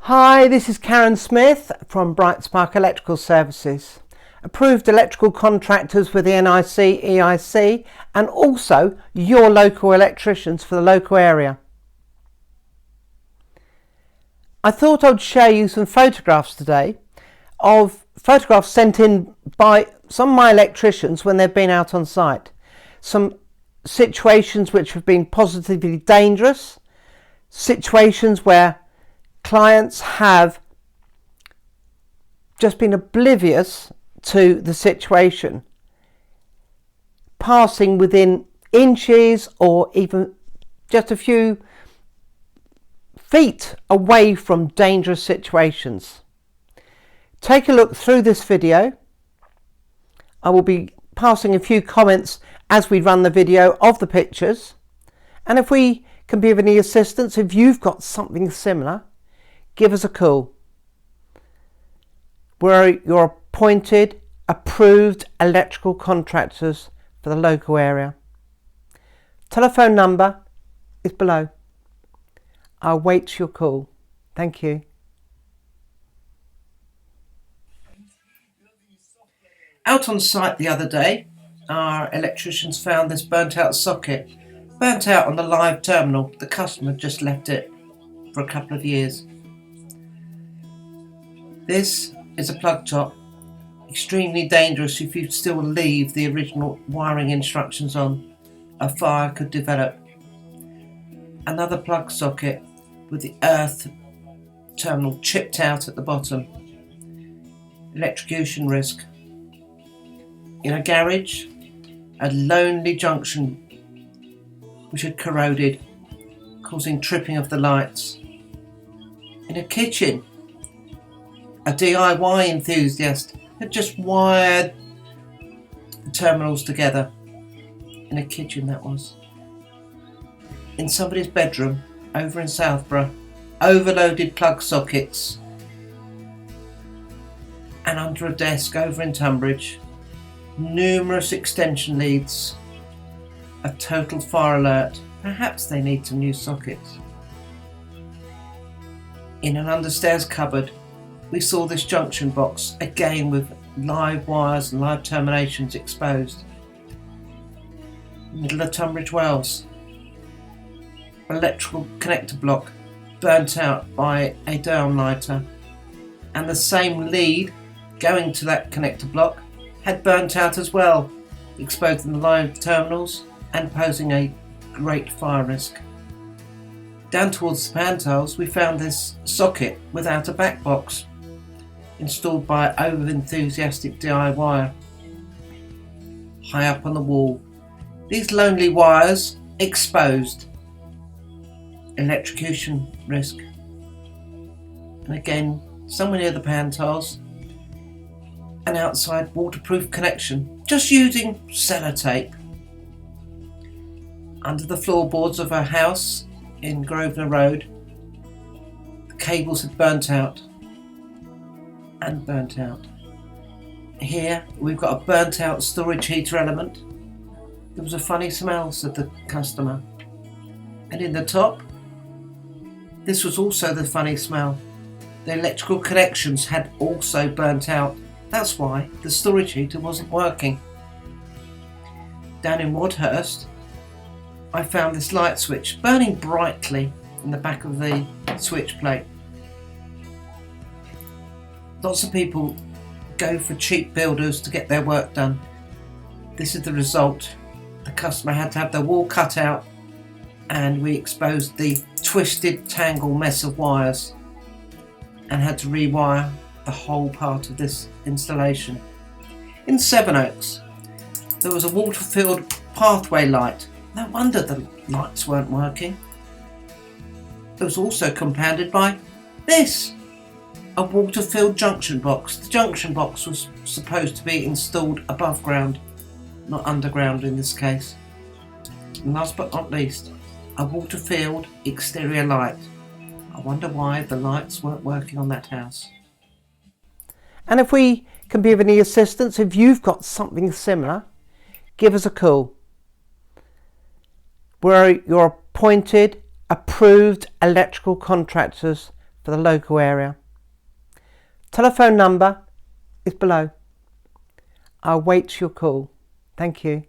Hi, this is Karen Smith from Bright Spark Electrical Services. Approved electrical contractors with the NIC, EIC and also your local electricians for the local area. I thought I'd share you some photographs today of photographs sent in by some of my electricians when they've been out on site. Some situations which have been positively dangerous, situations where clients have just been oblivious to the situation, passing within inches or even just a few feet away from dangerous situations. Take a look through this video. I will be passing a few comments as we run the video of the pictures, and if we can be of any assistance, if you've got something similar, give us a call. We're your appointed, approved electrical contractors for the local area. Telephone number is below. I'll wait your call. Thank you. Out on site the other day, our electricians found this burnt out socket, burnt out on the live terminal. The customer just left it for a couple of years. This is a plug top, extremely dangerous if you still leave the original wiring instructions on. A fire could develop. Another plug socket with the earth terminal chipped out at the bottom. Electrocution risk. In a garage, a lonely junction which had corroded, causing tripping of the lights. In a kitchen, a DIY enthusiast had just wired the terminals together. In a kitchen, that was. In somebody's bedroom over in Southborough, overloaded plug sockets. And under a desk over in Tunbridge, numerous extension leads. A total fire alert. Perhaps they need some new sockets. In an understairs cupboard, we saw this junction box, again with live wires and live terminations exposed. Middle of Tunbridge Wells, electrical connector block burnt out by a downlighter, and the same lead going to that connector block had burnt out as well, exposing the live terminals and posing a great fire risk. Down towards the pantiles, we found this socket without a back box, installed by an over-enthusiastic DIYer. High up on the wall, these lonely wires exposed. Electrocution risk. And again, somewhere near the pantiles, an outside waterproof connection, just using sellotape. Under the floorboards of a house in Grosvenor Road, the cables had burnt out. And burnt out. Here we've got a burnt out storage heater element. There was a funny smell, said the customer. And in the top, this was also the funny smell. The electrical connections had also burnt out. That's why the storage heater wasn't working. Down in Wadhurst, I found this light switch burning brightly in the back of the switch plate. Lots of people go for cheap builders to get their work done. This is the result. The customer had to have their wall cut out, and we exposed the twisted, tangled mess of wires and had to rewire the whole part of this installation. In Sevenoaks, there was a water-filled pathway light. No wonder the lights weren't working. It was also compounded by this. A water-filled junction box. The junction box was supposed to be installed above ground, not underground in this case. And last but not least, a water-filled exterior light. I wonder why the lights weren't working on that house. And if we can be of any assistance, if you've got something similar, give us a call. We're your appointed, approved electrical contractors for the local area. Telephone number is below. I'll wait your call. Thank you.